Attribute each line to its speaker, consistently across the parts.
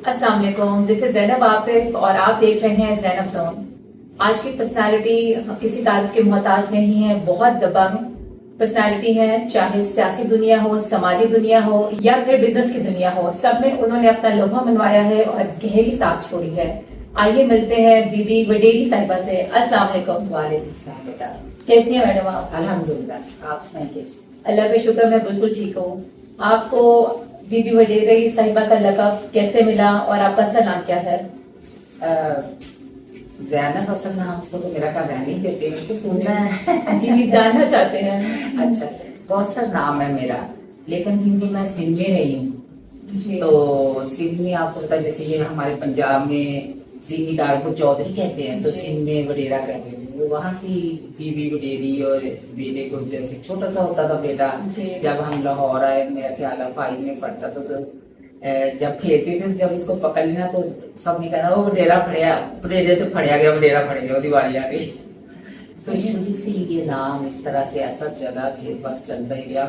Speaker 1: السلام علیکم، دس از زینب عاطف اور آپ دیکھ رہے ہیں زینب زون۔ آج کی پرسنالٹی کسی تعریف کے محتاج نہیں ہے، بہت دبنگ پرسنالٹی ہے، چاہے سیاسی دنیا ہو، سماجی دنیا ہو یا پھر بزنس کی دنیا ہو، سب میں انہوں نے اپنا لوہا منوایا ہے اور گہری ساکھ چھوڑی ہے۔ آئیے ملتے ہیں بی بی وڈیری صاحبہ سے۔ السلام علیکم۔
Speaker 2: وعلیکم السلام بیٹا۔
Speaker 1: کیسی ہیں میڈم آپ؟
Speaker 2: الحمدللہ، آپ سنائیں کیسے؟
Speaker 1: اللہ کا شکر، میں بالکل ٹھیک ہوں۔ آپ کو بی بی وڈیری صاحبہ کا لقب کیسے ملا اور آپ کا اصل نام کیا ہے؟
Speaker 2: زینب اصل نام کو تو میرا کا رہنے ہی دیتے ہیں کہ سننا ہے
Speaker 1: جی، جاننا چاہتے ہیں۔
Speaker 2: اچھا، بہت سا نام ہے میرا، لیکن کیونکہ میں سندھ میں رہی ہوں
Speaker 1: جی
Speaker 2: تو سندھ میں آپ کو پتا جیسے یہ ہمارے پنجاب میں زمیندار دار کو چودھری کہتے ہیں تو سندھ میں وڈیرا کہتے ہیں، وہاں سے بی بی وڈیری اور بیٹے کو جیسے چھوٹا سا ہوتا تھا بیٹا، جب ہم لاہور آئے میرا خیال ہے 5 میں پڑھتا تھا تو جب کھیلتے تھے جب اس کو پکڑ لینا تو سب نے کہنا وہ وڈیرا پڑیا، وڈیرے تو پڑیا گیا، وڈیرا پڑ گیا، دیوالی آ گئی۔ تو شروع سے یہ نام اس طرح سے ایسا چلا پھر بس چلتا ہی گیا۔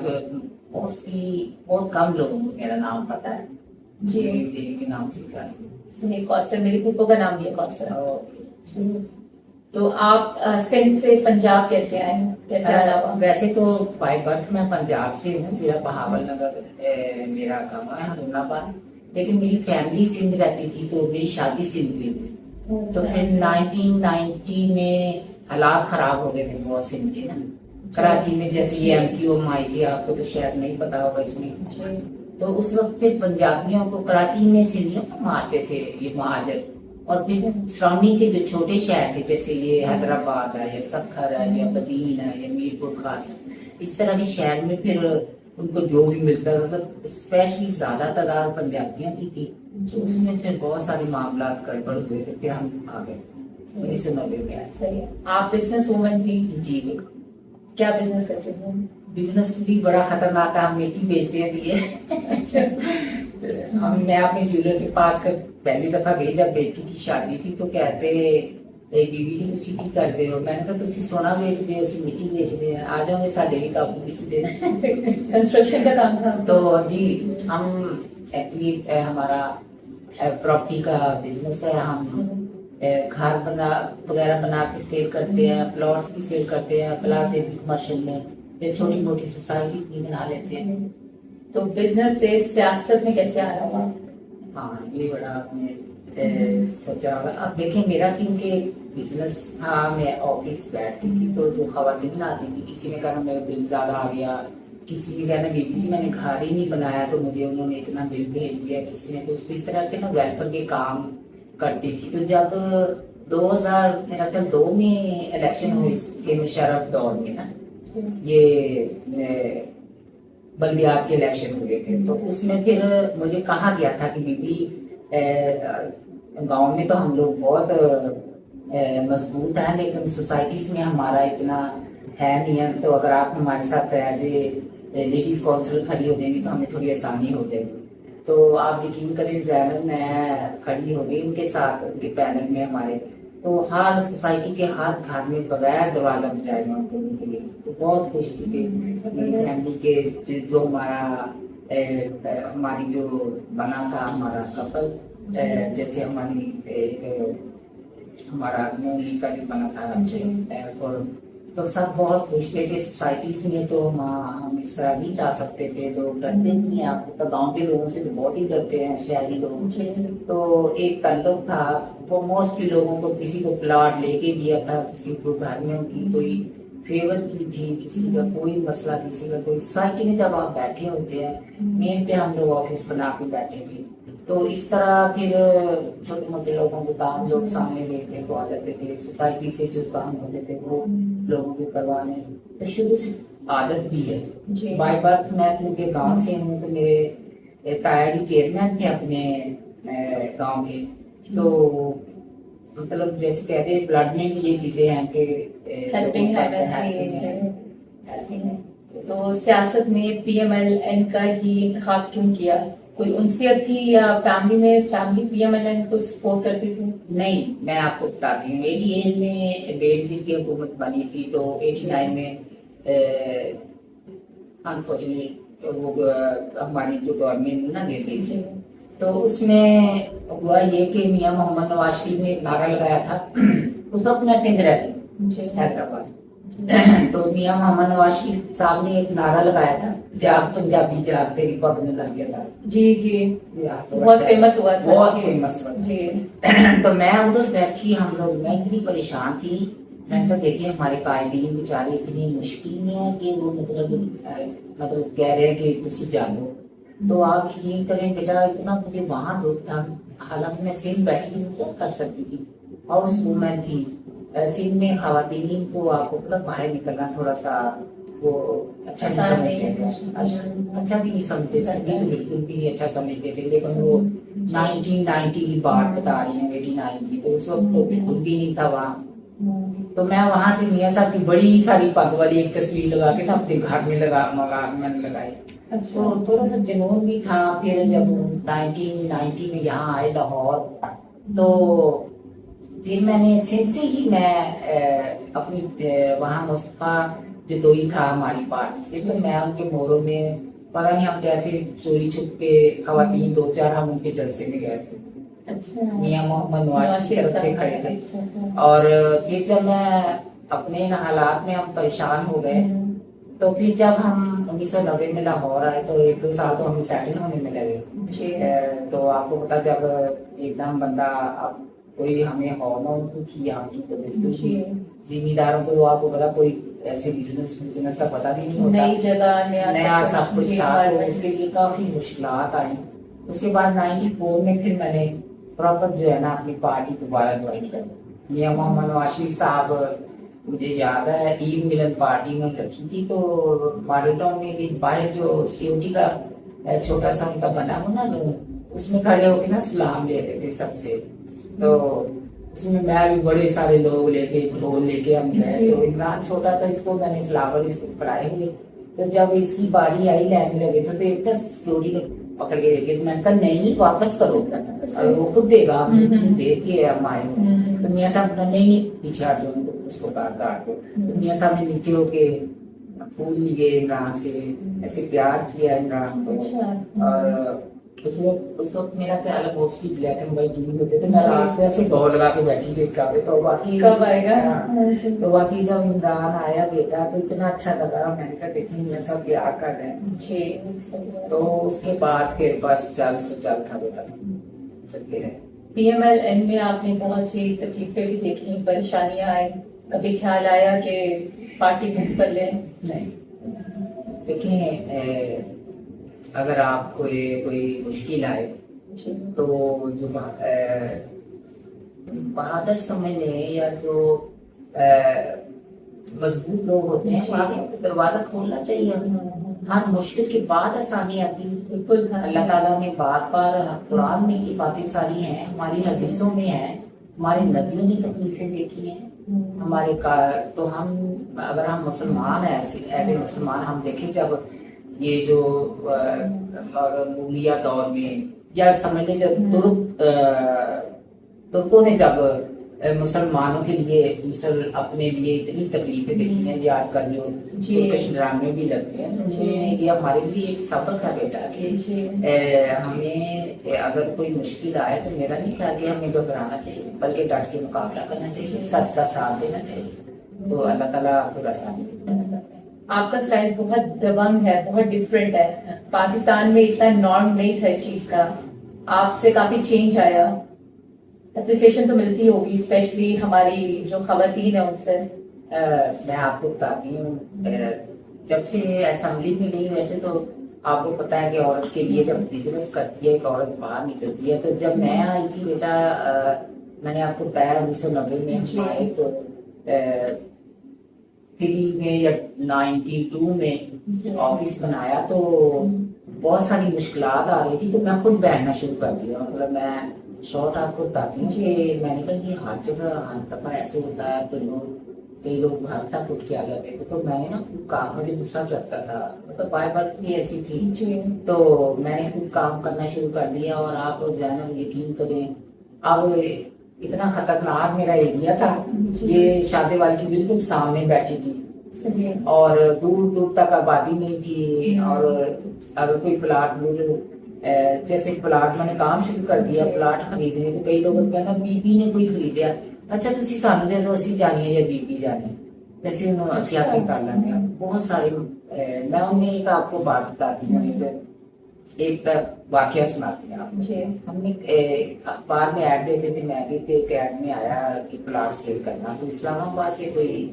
Speaker 2: بہت کم لوگوں کو میرا نام پتا ہے
Speaker 1: جی
Speaker 2: کے نام سے جانتے
Speaker 1: صحیح۔ کوثر، میری پھوپھو کا نام بھی ہے کوثر۔ تو آپ سندھ سے پنجاب کیسے آئے ہیں؟ کیسے آنا ہوا؟
Speaker 2: ویسے تو بائی برتھ میں پنجاب سے ہوں، ضلع بہاول نگر میرا گاؤں ہے، ہرون آباد، لیکن میری فیملی سندھ رہتی تھی تو میری شادی سندھ میں تھی۔ تو پھر 1990 میں حالات خراب ہو گئے تھے بہت سندھ کے نا، کراچی میں جیسے یہ ایم کیو ایم آئی تھی، آپ کو تو شاید نہیں پتا ہوگا اس میں، تو اس وقت پھر پنجابیوں کو کراچی میں سندھیوں کو مارتے تھے یہ مہاجر، اور پھر سراؤنڈنگ کے جو چھوٹے شہر تھے جیسے یہ حیدرآباد ہے یا سکھر ہے یا بدین ہے یا میرپور خاص ہے، اس طرح کے شہر میں پھر ان کو جو بھی ملتا تھا اسپیشلی زیادہ تعداد پنجابیوں کی تھی، تو اس میں پھر بہت سارے معاملات گڑبڑ ہوئے تھے، پھر ہم آ گئے 1990 میں آئے۔
Speaker 1: صحیح۔ آپ بزنس وومن تھی؟
Speaker 2: جی
Speaker 1: کیا بزنس کرتے تھے؟
Speaker 2: بزنس بھی بڑا خطرناک ہے، ہم مٹی بیچتے ہیں دیے۔ میں اپنے جیولر کے پاس پہلی دفعہ گئی جب بیٹی کی شادی تھی تو کہتے بی بی جی تسی کی کرتے ہو؟ میں نے کہا تسی سونا بیچ دے اسی مٹی بیچ دے، آ جاؤ گے ساڈے بھی قابو کسی دن۔
Speaker 1: کنسٹرکشن کا کام تھا
Speaker 2: تو جی ہم ایکچولی ہمارا پراپرٹی کا بزنس ہے، ہم گھر وغیرہ بنا کے سیل کرتے ہیں، پلاٹس بھی سیل کرتے ہیں، پلاس بھی کمرشل میں، پھر چھوٹی موٹی سوسائٹیز بھی بنا لیتے ہیں۔
Speaker 1: تو بزنس سے سیاست میں کیسے آ رہا ہوا؟
Speaker 2: ہاں یہ بڑا آپ نے سوچا ہوگا۔ اب دیکھیں میرا کیونکہ بزنس تھا، میں آفس بیٹھتی تھی تو جو خواتین آتی تھی کسی نے کہا میرا بل زیادہ آ گیا، کسی نے کہنا بی بی سی میں نے گھر ہی نہیں بنایا تو مجھے انہوں نے اتنا بل بھیج دیا، کسی نے تو اس طرح کے نا ویلفیئر کے کام کرتی تھی۔ تو جب 2002 میں الیکشن ہوئی تھی مشرف دور میں نا، یہ بلدیات کے الیکشن ہوئے تھے، تو اس میں پھر مجھے کہا گیا تھا کہ بی بی گاؤں میں تو ہم لوگ بہت مضبوط ہیں لیکن سوسائٹیز میں ہمارا اتنا ہے نہیں ہے، تو اگر آپ ہمارے ساتھ ایز اے لیڈیز کونسل کھڑی ہو جائیں گی تو ہمیں تھوڑی آسانی ہو جائے گی۔ تو آپ یقین کریں زینب میں کھڑی ہو گئی ان کے ساتھ، ان کے پینل میں ہمارے، تو ہر سوسائٹی کے ہر گھر میں بغیر دروازہ بجائے وہاں کرنے کے لیے، تو بہت خوش تھی میری فیملی کے جو ہماری جو بنا تھا ہمارا کپل، جیسے ہماری ہمارا مولی کا جو بنا تھا، تو سب بہت خوش تھے کہ سوسائٹیز میں تو ہم اس طرح نہیں چاہ سکتے تھے، لوگ ڈرتے نہیں ہیں، آپ کو گاؤں کے لوگوں سے تو بہت ہی ڈرتے ہیں شہری لوگ۔ تو ایک تعلق تھا، وہ موسٹلی لوگوں کو کسی کو پلاٹ لے کے دیا تھا، کسی کو گھر میں ان کی کوئی فیور کی تھی، کسی کا کوئی مسئلہ، کسی کا کوئی، سوسائٹی میں جب آپ بیٹھے ہوتے ہیں مین پہ ہم لوگ آفس بنا کے بیٹھے تھے، تو اس طرح پھر چھوٹے موٹے لوگوں کے کام لوگ سامنے دیتے تو آ جاتے تھے، سوسائٹی سے جو کام ہوتے تھے وہ لوگوں کو کروانے، تو شروع سے عادت بھی ہے۔ بائی برتھ میں کیونکہ گاؤں سے ہوں تو میرے تایا جی چیئرمین تھے اپنے گاؤں کے، تو مطلب جیسے کہتے ہیں بلڈ میں بھی یہ چیزیں ہیں کہ
Speaker 1: ہیلپنگ ہے۔ تو سیاست میں پی ایم ایل این کا ہی انتخاب کیوں کیا؟ کوئی انسیت تھی یا family P M L N کو سپورٹ کرتی تھی؟
Speaker 2: نہیں، میں آپ کو بتاتی ہوں، 88 میں بے نظیر کی حکومت بنی تھی تو 89 میں انفارچونیٹلی وہ ہماری جو گورنمنٹ نا گر گئی تھی، تو اس میں ہوا یہ کہ میاں محمد نواز شریف نے ایک نعرہ لگایا تھا. اس وقت میں سندھ رہتی
Speaker 1: جی
Speaker 2: حیدرآباد. تو میاں محمد نواز شریف صاحب نے ایک نعرہ لگایا تھا, جاگ پنجابی جاگ تیری پگ میں لگ گیا تھا.
Speaker 1: جی جی بہت فیمس ہوا تھا.
Speaker 2: بہت فیمس ہوا
Speaker 1: جی.
Speaker 2: تو میں ادھر بیٹھی, ہم لوگ, میں اتنی پریشان تھی. میں نے کہا دیکھیں ہمارے قائدین بیچارے اتنی مشکل میں ہیں کہ وہ مطلب کہہ رہے ہیں کہ تسی جاگو. تو آپ یقین کریں بیٹا, اتنا مجھے وہاں دکھ تھا, حالانکہ میں سندھ بیٹھی تھی, کیا کر سکتی تھی. ہاؤس وومن تھی. سندھ میں خواتین کو آپ کو مطلب باہر نکلنا تھوڑا سا وہ اچھا نہیں سمجھتے تھے, اچھا بھی نہیں سمجھتے, سندھی تو بالکل بھی نہیں اچھا سمجھتے تھے. لیکن وہ 1990 کی بات بتا رہی ہیں, 89 کی, تو اس وقت تو بالکل بھی نہیں تھا وہاں. تو میں وہاں سے میاں صاحب کی بڑی ساری پگ والی ایک تصویر لگا کے نا اپنے گھر میں میں نے لگائی. تو تھوڑا سا جنون بھی تھا. پھر جب 1990 میں یہاں آئے لاہور, تو پھر میں نے سندھ سے ہی میں اپنی وہاں مصطفیٰ جدوئی تھا ہماری پارٹی سے, تو میں ان کے موروں میں پتہ نہیں ہم کیسے چوری چھپ کے خواتین 2-4 ہم ان کے جلسے میں گئے تھے. میاں محمد نواز شریف کی طرف سے کھڑے تھے. اور پھر جب میں اپنے حالات میں ہم پریشان ہو گئے, تو پھر جب ہم 1990 میں لاہور آئے تو 1-2 سال تو ہمیں سیٹل ہونے میں لگے. تو آپ کو پتا جب ایک دم بندہ اب کوئی ہمیں ہارمون کی یہاں کی تو بالکل زمینداروں کو آپ کو پتا کوئی ایسے بزنس کا پتہ بھی نہیں ہوتا,
Speaker 1: نئی جگہ
Speaker 2: نیا سب کچھ تھا, تو اس کے لیے کافی مشکلات آئی. اس کے بعد 94 میں پھر میں نے پراپر جو ہے نا اپنی پارٹی دوبارہ جوائن کر. میاں محمد نواز شریف صاحب, مجھے یاد ہے عید ملن پارٹی میں رکھی تھی, تو ماڈل ٹاؤن میں ایک باہر جو سیکورٹی کا چھوٹا سا ان کا بنا ہوا نا, اس میں کھڑے ہو کے نا سلام لیتے تھے سب سے. تو اس میں بھی بڑے سارے لوگ لے کے ڈھول لے کے ہم گئے. تو عمران چھوٹا تھا, اس کو میں نے فلاور اس کو پڑھائے ہوئے. تو جب اس کی باری آئی لینے لگے تھے, تو ایک سیکورٹی نے پکڑ کے دیکھے, تو میں نے کہا نہیں واپس کرو, اور وہ خود دے گا, ہم اتنی دیر کے ہم آئے ہیں. تو میاں صاحب نے نہیں پیچھے ہٹ جو اس کو کاٹ کو. تو میاں صاحب نے نیچے ہو کے پھول لیے عمران سے, ایسے پیار کیا عمران کو. اور اس وقت میرا خیال ہے mostly black and white T V ہوتے تھے. میں رات میں ایسے دور لگا کے بیٹھی تھی کبھی, تو باقی
Speaker 1: کب آئے گا.
Speaker 2: تو باقی جب عمران آیا بیٹا تو اتنا اچھا لگا, میں نے کہا دیکھیں یہ سب پیار کر رہے ہیں. تو اس کے بعد پھر بس چل تھا بیٹا, چلتے رہے.
Speaker 1: پی ایم ایل این میں آپ نے بہت سی تکلیفیں بھی دیکھی, پریشانیاں آئی, کبھی خیال آیا کہ پارٹی موو کر لیں؟
Speaker 2: نہیں, دیکھیں اگر آپ کو کوئی مشکل آئے تو جو بہادر سمجھ لیں یا جو مضبوط لوگ ہوتے ہیں وہاں دروازہ کھولنا چاہیے. ہر مشکل کے بعد آسانی آتی ہے. بالکل, اللہ تعالیٰ نے بار بار قرآن میں یہ باتیں ساری ہیں, ہماری حدیثوں میں ہیں, ہمارے نبیوں نے تکلیفیں دیکھی ہیں ہمارے تو ہم اگر ہم مسلمان ہیں ایسے مسلمان ہم دیکھیں جب یہ جو مولیہ دور میں یا سمجھ لیں جب ترکوں نے جب مسلمانوں کے لیے اپنے لیے اتنی تکلیفیں دیکھی ہیں, یہ آج کل جو ترکش ڈرامے بھی لگتے ہیں, یہ ہمارے لیے ایک سبق ہے بیٹا کہ ہمیں اگر کوئی مشکل آئے تو میرا نہیں خیال کہ ہمیں گھبرانا چاہیے, بلکہ ڈٹ کے مقابلہ کرنا چاہیے, سچ کا ساتھ دینا چاہیے. تو اللہ تعالیٰ آپ کو آسانی کرتا ہے.
Speaker 1: آپ کا اسٹائل بہت دبنگ ہے, بہت ڈفرینٹ ہے. پاکستان میں اتنا نارم نہیں تھا اس چیز کا, آپ سے کافی چینج آیا. اپریسیشن تو ملتی ہوگی, اسپیشلی ہماری جو خواتین ہیں ان سے.
Speaker 2: میں آپ کو بتاتی ہوں, جب سے اسمبلی میں گئی ویسے تو آپ کو پتا ہے کہ عورت کے لیے جب بزنس کرتی ہے ایک عورت باہر نکلتی ہے. تو جب میں آئی تھی بیٹا, میں نے آپ کو بتایا 1990 میں ہم آئے, تو 3 میں یا 92 میں آفس بنایا, تو بہت ساری مشکلات آ رہی تھی. تو میں خود بیٹھنا شروع کر دیا. مطلب میں شارٹ آپ کو بتاتی ہوں کہ میں نے کہا یہ ہر جگہ ہر دفعہ ایسے ہوتا ہے, تو کئی لوگ گھر تک اٹھ کے آ جاتے تھے. تو میں نے نا کام, مجھے غصہ چڑھتا تھا, مطلب بائی برتھ بھی ایسی تھی. تو میں نے خود کام کرنا شروع کر دیا. اور آپ زینب یقین کریں, اب اتنا خطرناک میرا ایریا تھا, یہ شادی والی کی بالکل سامنے بیٹھی تھی, اور دور دور تک آبادی نہیں تھی. اور اگر کوئی پلاٹ جیسے پلاٹ میں نے کام شروع کر دیا پلاٹ خریدنے تو کئی لوگوں کہنا بی بی نے کوئی خریدیا اچھا تسی سانو دے دو اسی جانیے یا بی بی جانے جیسے انہوں اسی آپ کر لیتے ہیں بہت سارے میں انہیں ایک آپ کو بات بتاتی ہوں ایک واقعہ سناتی ہیں آپ ہم نے اخبار میں ایڈ دیتے تھے میں بھی ایک ایڈ میں آیا کہ پلاٹ سیل کرنا تو اسلام آباد سے کوئی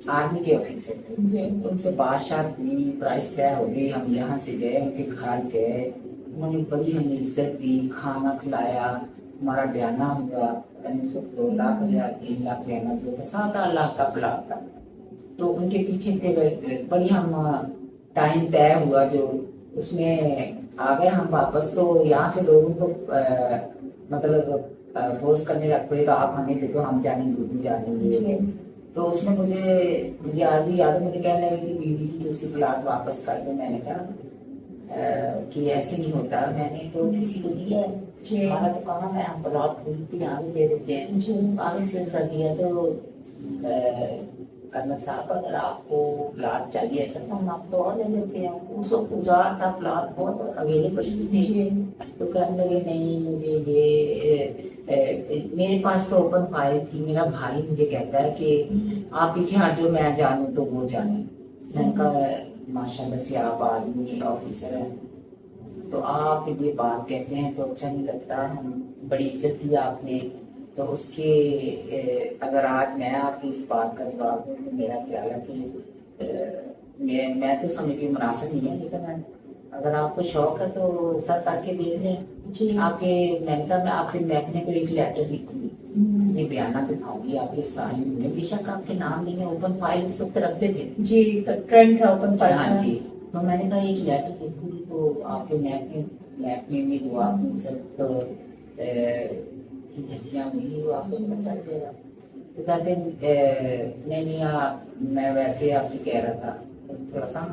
Speaker 2: آرمی کے آفیسر تھے ان سے بادشاہ ہوئی پرائز طے ہو گئی ہم یہاں سے گئے ان کے گھر گئے انہوں نے بڑی ہمیں عزت دی کھانا کھلایا ہمارا بیانہ ہوا 2 لاکھ یا 3 لاکھ بیانہ دیا تھا 7-8 لاکھ کا پلاٹ تھا تو ان کے پیچھے پھر بڑی ہم ٹائم طے ہوا جو اس میں آ گئے ہم واپس تو یہاں سے لوگوں کو مطلب فورس کرنے لگ پڑے تو آپ ہمیں دیکھو ہم جانیں گے بھی جانیں گے تو اس نے مجھے آج بھی یاد ہے مجھے کہنے لگے کہ بی بی سی دوسری پلاٹ واپس کر دو میں نے کہا کہ ایسے نہیں ہوتا میں نے تو کسی کو دیا ہے ہمارا تو کام ہے ہم پلاٹ خریدتے یہاں بھی دے دیتے ہیں آگے سیل کر دیا تو کرنل صاحب اگر آپ کو پلاٹ چاہیے ایسا تو ہم آپ کو اور لے لیتے ہیں اس وقت اجاڑ تھا پلاٹ بہت اویلیبل تھے تو کہنے لگے نہیں مجھے یہ میرے پاس تو اوپن فائل تھی میرا بھائی مجھے کہتا ہے کہ آپ پیچھے ہٹ جو میں جانوں تو وہ جانے میں نے کہا ماشاء اللہ سے آپ آدمی آفیسر ہیں تو آپ یہ بات کہتے ہیں تو اچھا نہیں لگتا ہم بڑی عزت دی آپ نے تو اس کے اگر آج میں آپ کی اس بات کا جواب دوں تو میرا خیال ہے کہ میں تو سمجھ کے مناسب نہیں ہے لیکن اگر آپ کو شوق ہے تو سر کر کے دیکھ لیں آپ کے میں نے کہا میں آپ کے میں اپنے کو ایک لیٹر لکھوں گی یہ بیانہ دکھاؤں گی آپ کے سائن میں بے شک آپ کے نام نہیں ہے اوپن فائل اس وقت رکھتے تھے
Speaker 1: جی ٹرینڈ تھا اوپن فائل
Speaker 2: ہاں جی تو میں نے کہا ایک لیٹر لکھوں گی تو آپ کے میپ میں بھی جو آپ کی سب دھجیاں ہوئی وہ آپ کو پتہ چل جائے گا تو کہتے نہیں میں ویسے آپ سے کہہ رہا تھا تھوڑا سا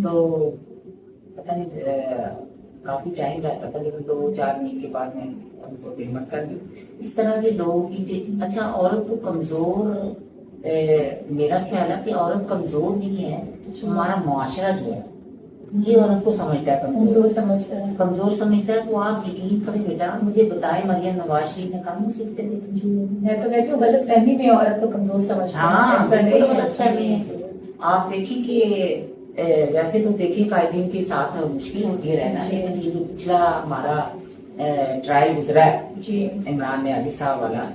Speaker 2: تو پتہ نہیں کافی ٹائم رہتا تھا لیکن 2-4 مہینے کے بعد میں ان کو پیمنٹ کر دی اس طرح کے لوگ بھی تھے اچھا عورت کو کمزور میرا خیال ہے کہ عورت کمزور نہیں ہے ہمارا معاشرہ جو ہے یہ عورت کو سمجھتا ہے کمزور سمجھتا ہے تو آپ یقین کریں بیٹا مجھے بتائے مریم نواز شریف نے کام نہیں سیکھتے تھے
Speaker 1: میں تو کہتی ہوں غلط فہمی میں عورت کو کمزور سمجھتا ہے
Speaker 2: ہاں
Speaker 1: ایسا نہیں
Speaker 2: بالکل غلط فہمی ہے آپ دیکھیں کہ ویسے تو دیکھیں قائدین کے ساتھ مشکل ہوتی ہے رہنا لیکن یہ جو پچھلا ہمارا ٹرائل گزرا ہے عمران نیازی صاحب والا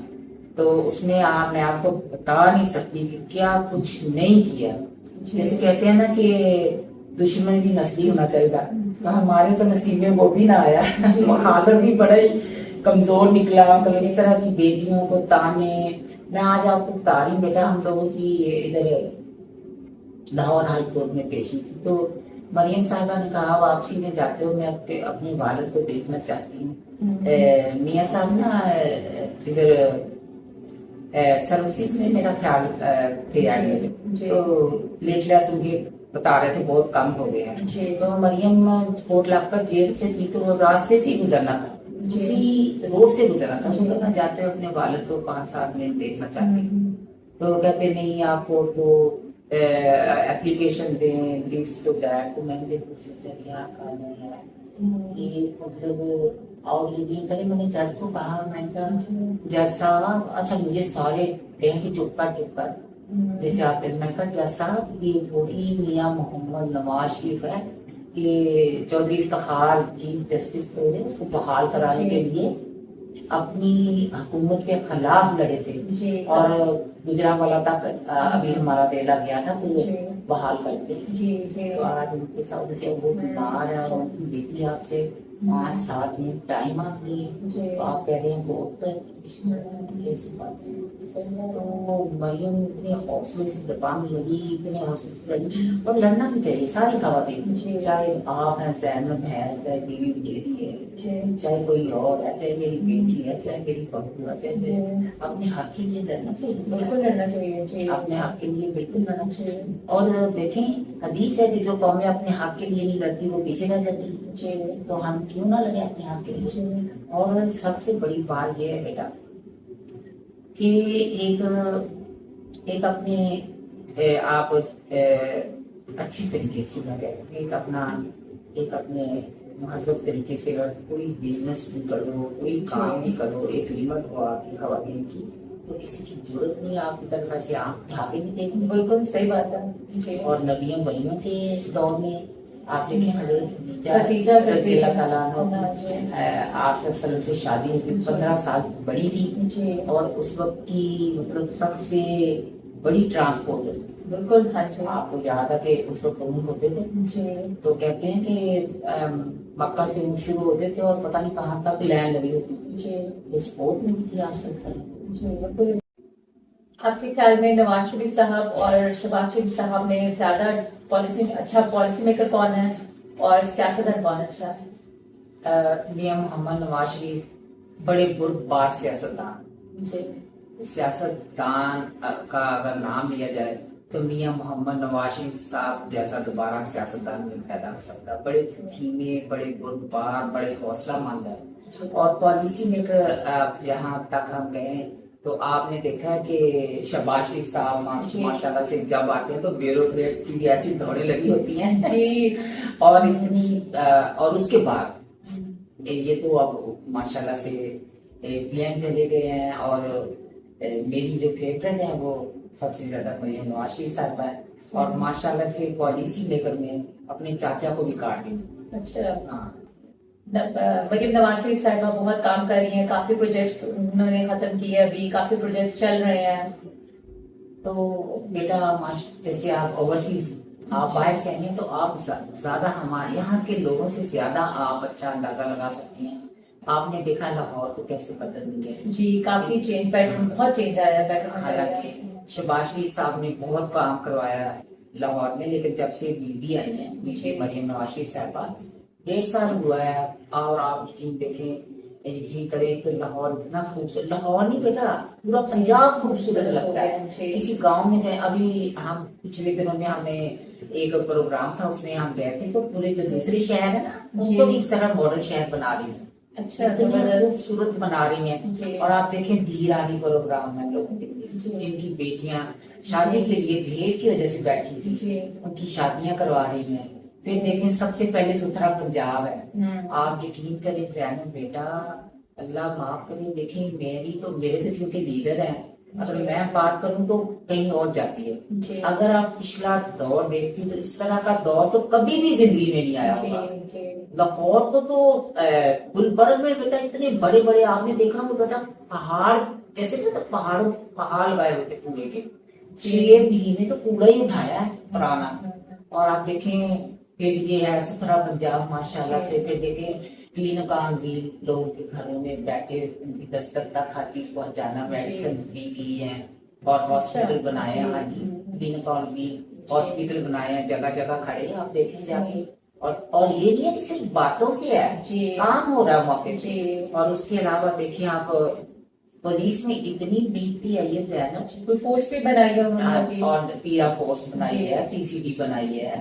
Speaker 2: تو اس میں میں آپ کو بتا نہیں سکتی کہ کیا کچھ نہیں کیا جیسے کہتے ہیں نا کہ دشمن بھی نسلی ہونا چاہیے تو ہمارے تو نصیب میں وہ بھی نہ آیا مخاطب بھی بڑا ہی کمزور نکلا تو اس طرح کی بیٹیوں کو تانے میں آج آپ کو بتا رہی ہوں بیٹا ہم لوگوں کی ادھر لاہور ہائی کورٹ میں پیشی تھی تو مریم صاحبہ نے کہا واپسی میں جاتے ہو میں اپنے والد کو دیکھنا چاہتی ہوں میاں صاحب نا ادھر سروسز میں میرا خیال تھے تو پلیٹلیٹس ان کے بتا رہے تھے بہت کم ہو گئے ہیں تو مریم کوٹ لاکھپت جیل سے تھی تو راستے سے ہی گزرنا تھا اسی روڈ سے گزرنا تھا گزرنا چاہتے ہو اپنے والد کو 5-7 منٹ دیکھنا چاہتے ہیں تو کہتے نہیں آپ کورٹ کو اپلیکیشن دیں دس تو دیٹ تو میں نے سوچا کیا کرنا ہے یہ مطلب اور یہ کرے میں نے جج کو کہا میں نے کہا جج صاحب اچھا مجھے سارے کہیں کہ چپ کر جیسے آپ نے کہا جج صاحب یہ وہی میاں محمد نواز شریف ہے کہ چودھری افتخار چیف جسٹس تھے اس کو بحال کرانے کے لیے اپنی حکومت کے خلاف لڑے تھے اور گجرانوالہ تک ابھی ہمارا بیلا گیا تھا تو بحال کرتے تو آج ان کے ساتھ وہ بیمار ہے اور ان کی بیٹی آپ سے 5-7 منٹ ٹائم آپ لیے تو آپ کہہ رہے ہیں ووٹ پہ کیسی بات ہے تو مریم اتنے حوصلے سے دبانے لگی اتنے حوصلے سے لڑی اور لڑنا بھی چاہیے ساری خواتین چاہے آپ ہیں زینب ہے چاہے بیوی بیٹی ہے چاہے کوئی اور ہے چاہے میری بیٹی ہے چاہے میری بہو ہے چاہے اپنے حق کے لیے لڑنا چاہیے
Speaker 1: بالکل لڑنا چاہیے
Speaker 2: اپنے حق کے لیے بالکل لڑنا چاہیے اور دیکھیں حدیث ہے کہ جو قومیں اپنے حق کے لیے نہیں لڑتی وہ پیچھے رہ جاتی تو ہم کیوں نہ لڑیں اپنے حق کے لیے اور سب سے بڑی بات یہ ہے بیٹا کہ ایک اپنے آپ اچھی طریقے سے ایک اپنا ایک اپنے مہذب طریقے سے اگر کوئی بزنس بھی کرو, کوئی کام بھی کرو, ایک لمٹ ہو آپ کی خواتین کی, تو کسی کی ضرورت نہیں آپ کی طرف سے آنکھ اٹھا کے نہیں دیکھیں.
Speaker 1: بالکل صحیح بات ہے.
Speaker 2: اور نبیوں ولیوں کے دور میں آپ دیکھیں حضرت
Speaker 1: خدیجہ
Speaker 2: رضی اللہ تعالیٰ عنہ
Speaker 1: جی
Speaker 2: آپ صلی اللہ علیہ وسلم سے شادی ہوئی, 15 سال بڑی تھی,
Speaker 1: جی
Speaker 2: اور اس وقت کی مطلب سب سے بڑی ٹرانسپورٹ.
Speaker 1: بالکل. ہاں جی.
Speaker 2: آپ کو یاد ہے کہ اس وقت اونٹ ہوتے تھے,
Speaker 1: جی
Speaker 2: تو کہتے ہیں کہ مکہ سے اونٹ شروع ہوتے تھے اور پتہ نہیں کہاں تک لائن لگی ہوتی تھی.
Speaker 1: جی
Speaker 2: سپورٹ ملتی تھی آپ صلی اللہ علیہ وسلم.
Speaker 1: جی بالکل. آپ کے خیال میں نواز شریف صاحب اور شہباز شریف صاحب میں زیادہ اچھا پالیسی میکر کون ہے اور سیاستدان کون اچھا ہے؟
Speaker 2: میاں محمد نواز شریف بڑے بردبار سیاستدان.
Speaker 1: جی
Speaker 2: سیاستدان کا اگر نام لیا جائے تو میاں محمد نواز شریف صاحب جیسا دوبارہ سیاستدان میں پیدا ہو سکتا. بڑے دھیمے, بڑے بردبار, بڑے حوصلہ مند ہے. اور پالیسی میکر جہاں تک ہم کہیں تو آپ نے دیکھا ہے کہ شہباز شریف صاحب ماشاء اللہ سے جب آتے ہیں تو بیوروکریٹس کی بھی ایسی دوڑیں لگی ہوتی ہیں
Speaker 1: جی.
Speaker 2: اور اتنی اور اس کے بعد یہ تو اب ماشاء اللہ سے پی ایم چلے گئے ہیں, اور میری جو فیوریٹ ہے وہ سب سے زیادہ مریم نواز شریف صاحب ہے, اور ماشاء اللہ سے پالیسی میکر میں اپنے چاچا کو بھی کاٹ دیں.
Speaker 1: اچھا.
Speaker 2: ہاں,
Speaker 1: مریم نواز شریف صاحبہ بہت کام کر رہی ہیں, کافی پروجیکٹس انہوں نے ختم کیے, ابھی کافی پروجیکٹس چل رہے ہیں.
Speaker 2: تو بیٹا جیسے آپ اوورسیز آپ باہر سے آئیں تو آپ زیادہ ہمارے یہاں کے لوگوں سے زیادہ آپ اچھا اندازہ لگا سکتی ہیں. آپ نے دیکھا لاہور کو کیسے بدل دیا.
Speaker 1: جی کافی چینج, پیٹرن بہت چینج آیا ہے پیٹرن.
Speaker 2: حالانکہ شہباز شریف صاحب نے بہت کام کروایا لاہور میں, لیکن جب سے بی آئی ہیں مریم نواز شریف صاحبہ 1.5 سال ہوا ہے, اور آپ یقین دیکھیں, یقین کریں تو لاہور اتنا خوبصورت, لاہور نہیں بیٹا پورا پنجاب خوبصورت لگتا ہے. کسی گاؤں میں جائیں, ابھی ہم پچھلے دنوں میں ہم نے ایک پروگرام تھا اس میں ہم گئے تھے, تو پورے جو دوسرے شہر ہے نا ان کو بھی اس طرح ماڈل شہر بنا رہی ہیں.
Speaker 1: اچھا,
Speaker 2: خوبصورت بنا رہی ہیں. اور آپ دیکھیں دھیرانی پروگرام ہے لوگوں کے لیے, جن کی بیٹیاں شادی کے لیے جہیز کی وجہ سے بیٹھی تھی, ان کی شادیاں کروا رہی ہیں. پھر دیکھیں سب سے پہلے ستھرا پنجاب ہے. آپ یقین کریں زینب بیٹا, اللہ معاف کرے, دیکھیں میرے تو کیونکہ لیڈر ہیں, اگر میں بات کروں تو کہیں اور جاتی ہے. اگر آپ پچھلا دور دیکھتی تو اس طرح کا دور تو کبھی بھی زندگی میں نہیں آیا ہوگا. لاہور کو تو گلبرگ میں بیٹا اتنے بڑے بڑے آپ نے دیکھا وہ بیٹا پہاڑ جیسے بیٹا پہاڑ لگائے ہوئے تھے کوڑے کے, 6 مہینے تو کوڑا ہی اٹھایا ہے پرانا. اور آپ دیکھیں پھر یہ ہے ستھرا پنجاب ماشاءاللہ سے. پھر دیکھیں کلینکان بھی لوگوں کے گھروں میں بیٹھے ان کی دستک تک ہر چیز پہنچانا, میڈیسن بھی کی ہیں, اور ہاسپٹل بنائے ہیں. ہاں جی, کلینکان بھی ہاسپٹل بنائے ہیں, جگہ جگہ کھڑے آپ دیکھیں جا کے. اور یہ نہیں ہے کہ صرف باتوں سے ہے, کام ہو رہا ہے موقع پہ. اور اس کے علاوہ دیکھیں آپ پولیس میں اتنی ڈیپلی آئی ہے زینب,
Speaker 1: کوئی فورس بھی بنائی ہے انہوں نے,
Speaker 2: اور پیرا فورس بنائی ہے, سی سی ٹی بنائی ہے.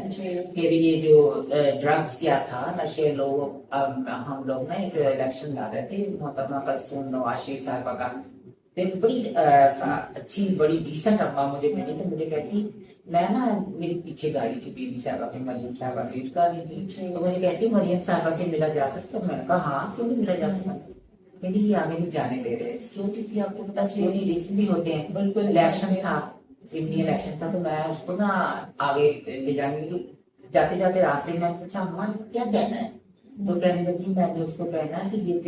Speaker 2: پھر یہ جو ڈرگس کیا تھا نشے, لوگ ہم لوگ نا ایک الیکشن لا رہے تھے محترمہ کلثوم نواز شریف صاحبہ کا, ایک بڑی اچھی بڑی ڈیسنٹ اما مجھے ملی, تو مجھے کہتی میں نا میری پیچھے گاڑی تھی بی بی صاحبہ کی, مریم صاحبہ ویٹ کر رہی تھی, تو مجھے کہتی مریم صاحبہ سے ملا جا سکتا. میں نے کہا ہاں کیوں نہیں ملا جا سکتا. کہتی یہ آگے نہیں جانے دے رہے, سیکورٹی تھی, آپ کو پتا سیکورٹی رسک بھی ہوتے ہیں. بالکل الیکشن تھا, ضمنی الیکشن تھا, تو میں اس کو نا آگے لے جانے کی, جاتے جاتے راستے میں پوچھا اماں کیا کہنا ہے, تو کہنے لگی میں نے اس کو کہنا کہ یہ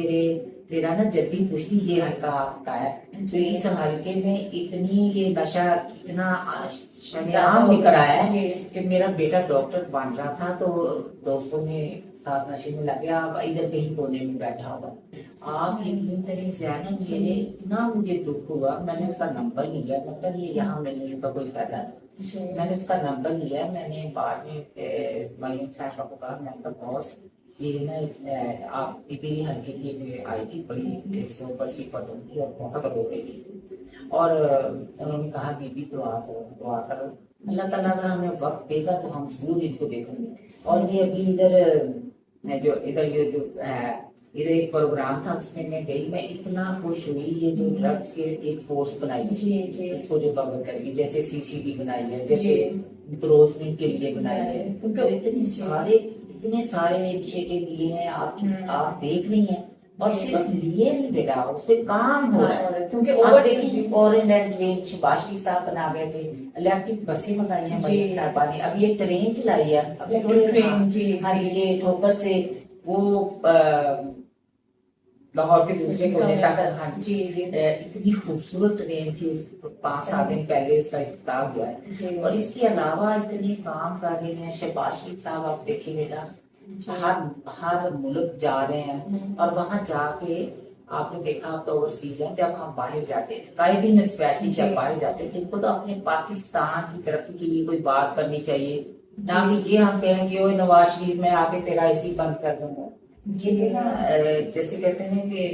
Speaker 2: تیرا نا جدی پوچھتی یہ حلقہ آپ کا ہے, تو اس حلقے میں اتنی یہ نشہ اتنا شریعام بھی کرایا ہے کہ میرا بیٹا ڈاکٹر بن رہا تھا تو دوستوں میں ساتھ نشے میں لگ گیا, ادھر کہیں کونے میں بیٹھا ہوگا. آپ یقین کریں زینب میرے اتنا مجھے دکھ ہوا, میں نے اس کا نمبر لیا, مطلب یہ یہاں ملنے کا کوئی فائدہ نہیں. میں نے اس کا نمبر لیا, میں نے بعد میں مریم صاحبہ کو کہا, میں نے کہا باس یہ نا آپ اتنی ہلکی کی آئی تھی, بڑی سوپر سی پتوں کی اور بہت رو رہی تھی, اور انہوں نے کہا بی بی دعا کرو, اللہ تعالیٰ اگر ہمیں وقت دے گا تو ہم ضرور ان کو دیکھیں گے. اور یہ ابھی ادھر ایک پروگرام تھا اس میں گئی, میں اتنا خوش ہوئی. یہ جو ڈرگس کے ایک فورس بنائی ہے, اس کو جو کور کرے گی, جیسے سی سی ٹی بنائی ہے, جیسے انکروچمنٹ کے لیے بنائی ہے, اتنے اتنے سارے انیشیٹو لیے ہیں آپ دیکھ رہی ہیں, اور صرف لیے نہیں بیٹا, اس پہ کام ہو رہا ہے.
Speaker 1: کیونکہ
Speaker 2: آپ دیکھیں اورینٹ ٹرین شباز شریف صاحب بنا گئے تھے, الیکٹرک بسیں منگائی ہیں مریم صاحبہ نے, ابھی ایک ٹرین چلائی ہے ابھی تھوڑے, ہاں جی, یہ ٹھوکر سے وہ لاہور کے دوسرے کونے تک, ہاں جی, اتنی خوبصورت ٹرین تھی, 5-7 دن پہلے اس کا افتتاح ہوا ہے. اور اس کے علاوہ اتنے کام کر رہے ہیں شہباز شریف صاحب, آپ دیکھیں بیٹا ہر ملک جا رہے ہیں, اور وہاں جا کے آپ نے دیکھا آپ تو اوورسیز ہیں, جب ہم باہر جاتے ہیں قائدین اسپیشلی جب باہر جاتے ہیں, جن کو تو اپنے پاکستان کی ترقی کے لیے کوئی بات کرنی چاہیے, نہ کہ یہ ہم کہیں کہ نواز شریف میں آ کے تیرا اسی بند کر دوں گا. یہ نا جیسے کہتے ہیں کہ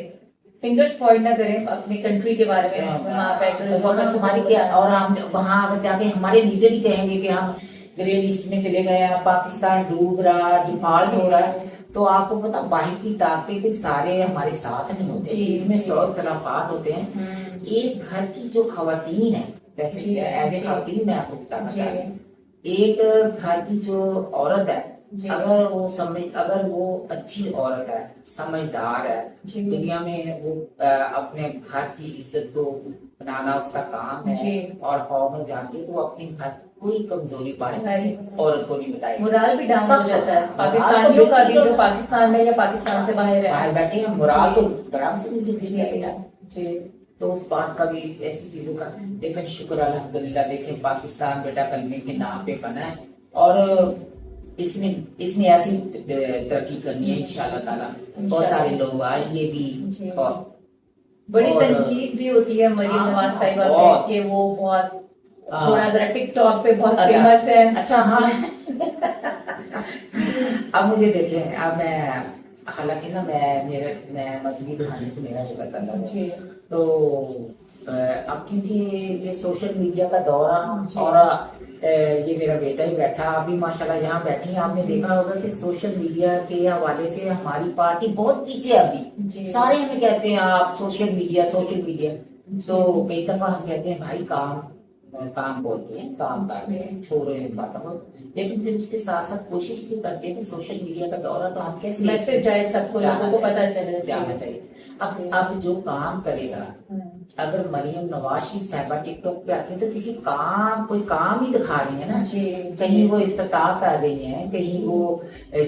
Speaker 1: فنگرز پوائنٹ نہ کریں اپنی کنٹری کے بارے میں,
Speaker 2: وہاں ہماری کیا, اور ہم وہاں جا کے ہمارے لیڈر ہی کہیں گے کہ ہم گرے لسٹ میں چلے گئے ہیں, پاکستان ڈوب رہا, ڈیفالٹ ہو رہا ہے. تو آپ کو پتا باہر کی طاقتیں کہ سارے ہمارے ساتھ نہیں ہوتے, اس میں 100 اختلافات ہوتے ہیں. ایک گھر کی جو خواتین ہے, ویسے ایز اے خواتین میں آپ کو بتانا چاہ رہی ہوں, ایک گھر کی جو عورت ہے, اگر وہ اچھی عورت ہے, سمجھدار ہے, دنیا میں وہ اپنے گھر کی عزت کو بنانا اس کا کام ہے, اور فارمل جاتی ہے, تو وہ اپنے گھر کوئی کمزوری پائے عورت کو نہیں بتائے,
Speaker 1: مورال بھی ڈاؤن ہو جاتا ہے پاکستانیوں کا بھی, جو پاکستان میں یا پاکستان سے باہر
Speaker 2: بیٹھے ہیں, مورال تو گرام سے نیچے گر جائے گا. تو اس بات کا بھی, ایسی چیزوں کا, لیکن شکر الحمدللہ. دیکھیں پاکستان بیٹا کلمے کے نام پہ بنا ہے, اور اس نے ایسی ترقی کرنی ہے انشاءاللہ تعالی. بہت سارے لوگ آئیں گے بھی, اور
Speaker 1: بڑی تنقید بھی ہوتی ہے مریم نواز صاحبہ پہ کہ وہ بہت تھوڑا ذرا ٹک ٹاک پہ بہت فیمس ہے.
Speaker 2: اچھا ہاں, اب مجھے دیکھیں, اب میں حالانکہ نا میں مذہبی دہانی سے میرا شکر کرتا ہوں, تو اب کیونکہ یہ سوشل میڈیا کا دورہ, اور یہ میرا بیٹا ہی بیٹھا, آپ بھی ماشاءاللہ یہاں بیٹھی ہیں, آپ نے دیکھا ہوگا کہ سوشل میڈیا کے حوالے سے ہماری پارٹی بہت پیچھے. ابھی سارے ہمیں کہتے ہیں آپ سوشل میڈیا, تو کئی دفعہ ہم کہتے ہیں بھائی کام بولتے ہیں, کام کر رہے ہیں, چھوڑے ہیں باتوں, لیکن پھر اس کے ساتھ ساتھ کوشش بھی کرتے ہیں کہ سوشل میڈیا کا دورہ تو ہم کیسے
Speaker 1: میسج جائے, سب کو لوگوں کو پتہ چلے,
Speaker 2: جانا چاہیے. اب جو کام کرے گا, اگر مریم نواز شریف صاحبہ ٹک ٹاک پہ آتی ہے تو کسی کوئی کام ہی دکھا رہی ہے نا, کہیں وہ افتتاح کر رہی ہیں, کہیں وہ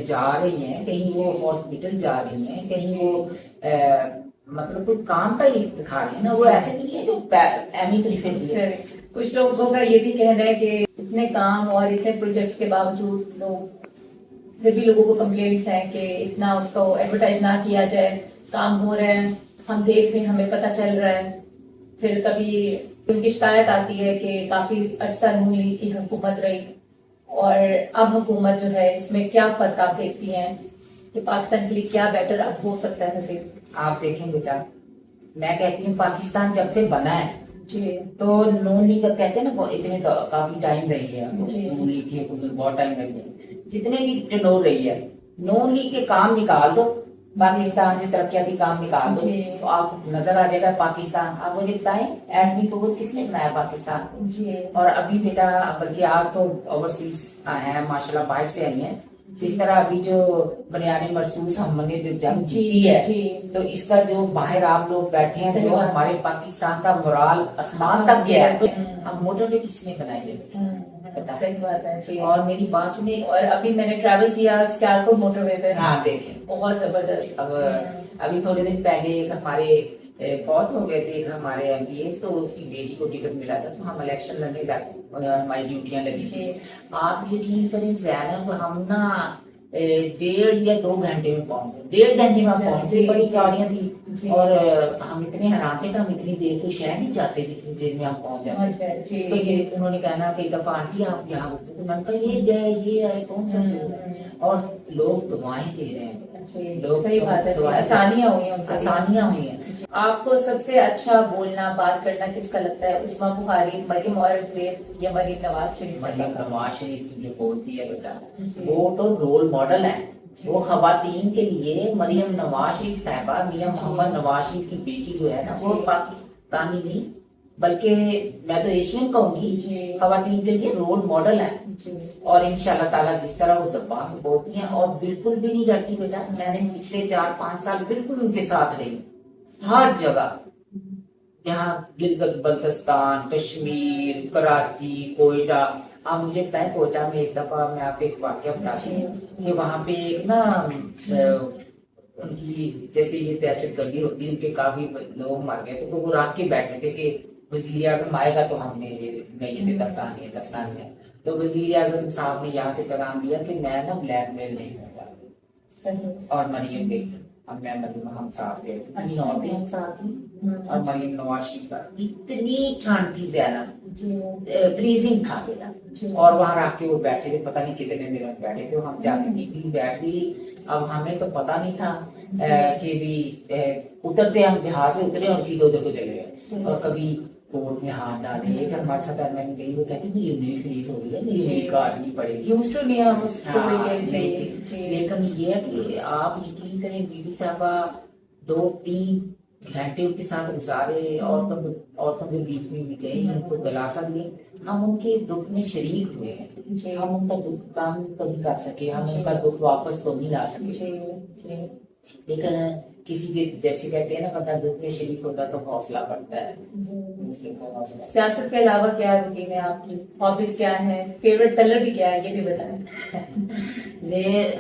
Speaker 2: جا رہی ہیں, کہیں وہ ہاسپٹل جا رہی ہیں, کہیں وہ مطلب کوئی کام کا ہی دکھا رہی ہے نا, وہ ایسے نہیں ہے جو ایمی طریقے.
Speaker 1: کچھ لوگوں کا یہ بھی کہنا ہے کہ اتنے کام اور اتنے پروجیکٹس کے باوجود لوگ پھر بھی لوگوں کو کمپلینٹس ہیں کہ اتنا اس کو ایڈورٹائز نہ کیا جائے, کام ہو رہے ہیں, ہم دیکھ رہے ہیں, ہمیں پتہ چل رہا ہے. پھر کبھی ان کی شکایت آتی ہے کہ کافی عرصہ نون لیگ کی حکومت رہی, اور اب حکومت جو ہے اس میں کیا فرق آپ دیکھتی ہیں کہ پاکستان کے لیے کیا بیٹر اب ہو سکتا ہے مزید؟
Speaker 2: آپ دیکھیں بیٹا, میں کہتی ہوں پاکستان جب سے بنا ہے تو نون لیگ کہتے ہیں نا اتنے کافی ٹائم رہی ہے, نون لیگ کی حکومت بہت ٹائم رہی ہے, جتنے بھی ٹینور رہی ہے, نون لیگ کے کام نکال دو, پاکستان سے ترقیاتی کام نکال دو, تو آپ نظر آ جائے گا پاکستان. آپ مجھے بتائیں ایٹمی قوت کس نے بنایا پاکستان کو؟ اور ابھی بیٹا بلکہ آپ تو اوورسیز ہیں ماشاءاللہ, باہر سے آئی ہیں, جس طرح ابھی جو بنیادی مرسوس ہم نے جو جنگ جیتی ہے, تو اس کا جو باہر آپ لوگ بیٹھے ہیں, جو ہمارے پاکستان کا مورال آسمان تک گیا ہے. اب موٹر وے کس نے بنائی ہے؟
Speaker 1: صحیح بات ہے.
Speaker 2: اور میری بات سنیں,
Speaker 1: اور ابھی میں نے ٹریول کیا سیالکوٹ موٹر وے پہ,
Speaker 2: ہاں دیکھیں
Speaker 1: بہت زبردست.
Speaker 2: اب ابھی تھوڑے دن پہلے ایک ہمارے فوت ہو گئے تھے, ایک ہمارے ایم پی ایس, تو اس کی بیٹی کو ٹکٹ ملا تھا, تو ہم الیکشن لڑنے جاتے, ہماری ڈیوٹیاں لگی تھی. آپ یقین کریں زینب, ہم نا 1.5 یا 2 گھنٹے میں پہنچے, 1.5 گھنٹے میں پہنچے, بڑی گاڑیاں تھی, اور ہم اتنے حیران تھے کہ ہم اتنی دیر تو شہر نہیں جاتے جتنی دیر میں ہم پہنچ جاتے. تو یہ انہوں نے کہنا کئی دفعہ آنٹی آپ یہاں رکتے, تو میں نے کہا یہ گئے, یہ آئے, کون سا لوگ, اور لوگ دعائیں دے رہے ہیں.
Speaker 1: صحیح بات ہے, آسانیاں ہوئی ہیں,
Speaker 2: آسانیاں ہوئی ہیں.
Speaker 1: آپ کو سب سے اچھا بولنا, بات کرنا کس کا لگتا ہے, عثمہ بخاری, مریم اورنگزیب یا مریم نواز شریف؟
Speaker 2: مریم نواز شریف کی جو بولتی ہے بیٹا, وہ تو رول ماڈل ہے. وہ خواتین کے لیے مریم نواز شریف صاحبہ, میاں محمد نواز شریف کی بیٹی جو ہے نا, وہ پاکستانی نہیں بلکہ میں تو ایشین کہوں
Speaker 1: جی۔
Speaker 2: گی، خواتین کے لیے رول ماڈل ہے،
Speaker 1: جی
Speaker 2: اور انشاءاللہ تعالیٰ جس طرح وہ دباغ بولتی ہیں اور بالکل بھی نہیں ڈرتی بیٹا. میں نے پچھلے 4-5 سال بالکل ان کے ساتھ رہی ہر جگہ، یہاں گلگت بلتستان، کشمیر، کراچی، کوئٹہ. آپ مجھے بتائیں کوئٹہ میں ایک دفعہ میں آپ کو ایک واقعہ بتاتی ہوں کہ وہاں پہ ایک نا ان کی جیسے یہ دہشت گردی ہوتی ہے، ان کے کافی لوگ مر گئے تھے، تو وہ رات کے بیٹھے تھے کہ وزیر اعظم آئے گا تو ہم نے یہ میتیں دفنانی ہے. تو وزیر اعظم صاحب نے یہاں سے پیغام دیا کہ میں نا بلیک میل نہیں کرتا، اور مریم گئی تھی. اب میں مریم ہم ساتھ گئے تھے، عورتیں ہم ساتھ تھیں، اور مریم نواز شریف صاحب. اتنی ٹھنڈ تھی زینب، فریزنگ تھا بیٹا، اور وہاں رکھ کے وہ بیٹھے تھے، پتہ نہیں کتنے منٹ بیٹھے تھے. ہم جا کے بیٹھ گئی. اب ہمیں تو پتہ نہیں تھا کہ بھی اترتے ہم جہاز سے اترے اور سیدھے ادھر کو چلے گئے، اور کبھی کوٹ میں ہاتھ ڈالے کہ ہمارے ساتھ میں نے گئی، وہ کہتی کہ یہ فریز ہو گئی ہے، یہ کاٹنی پڑے گی.
Speaker 1: یوز ٹو نہیں ہم اس کو
Speaker 2: نہیں تھی. لیکن یہ ہے کہ آپ یقین کریں بی بی صاحبہ 2-3 گھنٹے ان کے ساتھ گزارے، عورتوں کے بیچ میں بھی گئی، ان کو دلاسا دی. ہم ان کے دکھ میں شریک ہوئے ہیں، ہم ان کا دکھ کام کبھی کر سکے، ہم ان کا دکھ واپس تو نہیں لا سکے. لیکن کسی کے جیسے کہتے ہیں نا بندہ دکھ میں شریک ہوتا تو حوصلہ بڑھتا ہے.
Speaker 1: سیاست کے علاوہ کیا روٹین ہے آپ کی؟ ہابیز کیا ہیں؟ فیوریٹ کلر بھی کیا ہے یہ بھی بتائیں.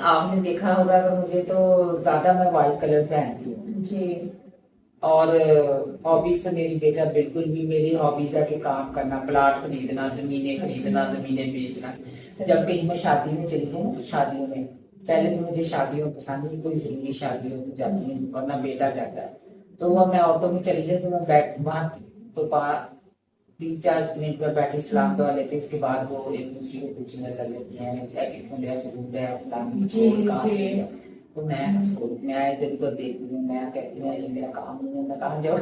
Speaker 2: آپ نے دیکھا ہوگا کہ مجھے تو زیادہ میں وائٹ کلر پہنتی ہوں
Speaker 1: جی.
Speaker 2: اور ہابیز تو میری بیٹا بالکل بھی، میری ہابیز ہے کہ کام کرنا، پلاٹ خریدنا، زمینیں خریدنا، زمینیں بیچنا. جب کہیں میں شادی میں چلی جاؤں، شادیوں میں پہلے تو مجھے شادیوں پسند نہیں، کوئی ضروری شادی ہو تو جاتی ہیں، ورنہ بیٹا جاتا ہے. تو وہ میں عورتوں میں چلی جاؤں تو میں بیٹھ وہاں تو 3-4 منٹ میں بیٹھے سلام دعا لیتے، اس کے بعد وہ ایک دوسرے کو پوچھنے لگ لیتی ہیں کتنے ثبوت ہے فلانی. تو میں ادھر ادھر دیکھتی ہوں، میں کہتی ہوں یہ میرا کام نہیں ہے، میں کہاں جاؤں.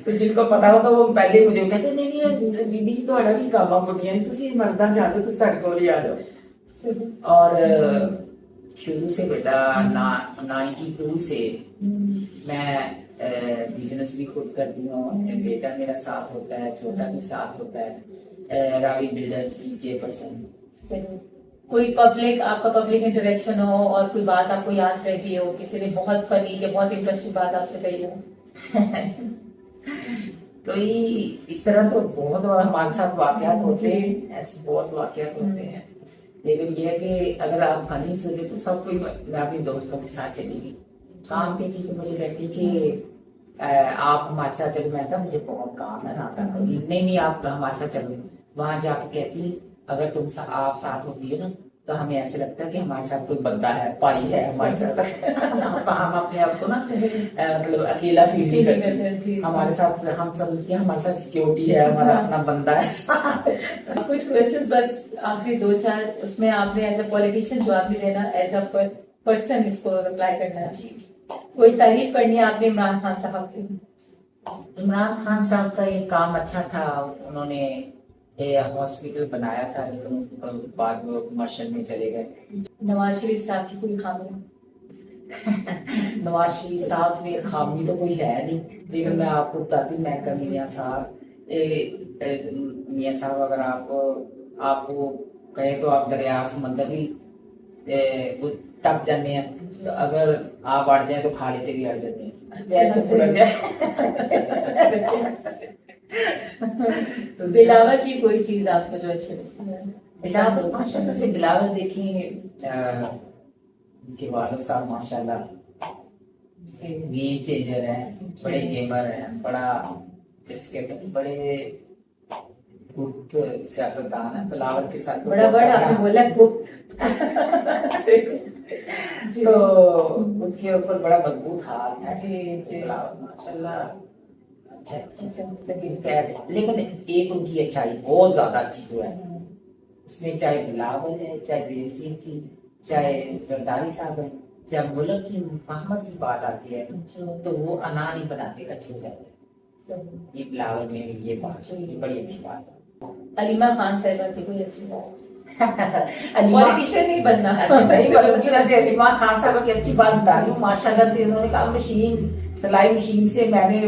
Speaker 2: تو جن کو پتا ہوتا وہ پہلے مجھے کہتے نہیں بیبی جی تھوڑا بھی کام بڑھیا نہیں، تھی مردہ چاہتے تو سڑ کو آ جاؤ. اور شروع سے بیٹا 92 سے میں بزنس بھی خود کرتی ہوں. بیٹا میرا ساتھ ہوتا ہے، چھوٹا بھی ساتھ ہوتا ہے. راوی بلڈرز کی چیئرپرسن.
Speaker 1: کوئی پبلک آپ کا پبلک انٹریکشن ہو اور کوئی بات آپ کو یاد رہ گئی ہو، کسی نے بہت فنی یا بہت انٹرسٹنگ بات آپ سے کہی ہو؟
Speaker 2: کوئی اس طرح تو بہت ہمارے ساتھ واقعات ہوتے ہیں، ایسے بہت واقعات ہوتے ہیں. لیکن یہ ہے کہ اگر آپ فنی سنیں تو سب کوئی، میں اپنی دوستوں کے ساتھ چلی گئی کام پہ تھی تو مجھے کہتی کہ آپ ہمارے ساتھ چلو. میں کہا مجھے بہت کام ہے رات کا. نہیں آپ ہمارے ساتھ چلو. وہاں جا کے کہتی اگر آپ ساتھ ہوتی ہو نا تو ہمیں ایسے لگتا ہے کہ ہمارے ساتھ کوئی بندہ ہے، پائی ہے ہمارے ساتھ. ہم اپنے آپ کو نا مطلب اکیلا فیل نہیں کرتے. ہمارے ساتھ ہم سمجھتے ہیں ہمارے ساتھ سیکورٹی ہے، ہمارا اپنا بندہ ہے.
Speaker 1: کچھ کوشچنز بس آخری 2-4 اس میں آپ نے ایز اے پولیٹیشین جواب بھی دینا، ایز اے پرسن اس کو رپلائی کرنا. کوئی تعریف کرنی ہے آپ نے عمران خان صاحب کی؟
Speaker 2: عمران خان صاحب کا یہ کام اچھا تھا، انہوں نے ہاسپٹل بنایا تھا لیکن بعد میں کمرشل میں چلے گئے.
Speaker 1: نواز شریف صاحب کی کوئی خامی؟
Speaker 2: نواز شریف صاحب میں خامی تو کوئی ہے نہیں، لیکن میں آپ کو بتاتی ہوں، میں کا میاں صاحب اگر آپ کو کہے تو آپ دریا سمندر بھی ٹپ جانے ہیں، اگر آپ اڑ جائیں تو کھا لیتے بھی اڑ جاتے ہیں.
Speaker 1: بلاول کی کوئی چیز آپ کو جو اچھی لگتی ہے؟
Speaker 2: بلاول ماشاء اللہ سے بلاول دیکھیں ان کے والد صاحب ماشاء اللہ گیم چینجر ہیں، بڑے گیمر ہیں، بڑا جیسے کہتے ہیں بڑے گپت سیاستدان ہیں. بلاول کے ساتھ
Speaker 1: بڑا آپ نے بولا گپت،
Speaker 2: تو ان کے اوپر بڑا مضبوط ہاتھ ہے. بلاول ماشاء اللہ لیکن ایک ان کی اچھائی بہت زیادہ اچھی جو ہے اس میں، چاہے بلاول ہے، چاہے بیر سنگھ تھی، چاہے زرداری صاحب ہے، جب ملک کی مفاہمت کی بات آتی ہے تو وہ انا نہیں بناتے، اکٹھے ہو جاتے ہیں. یہ بلاول میں یہ بات بڑی اچھی بات ہے.
Speaker 1: علیمہ خان صاحبہ کی کوئی اچھی بات؟ پولیٹیشین نہیں بننا
Speaker 2: نہیں بلکہ ویسے علیمہ خان صاحبہ کی اچھی بات بتا رہی ہوں. ماشاء اللہ سے انہوں نے کہا مشین، سلائی مشین سے میں نے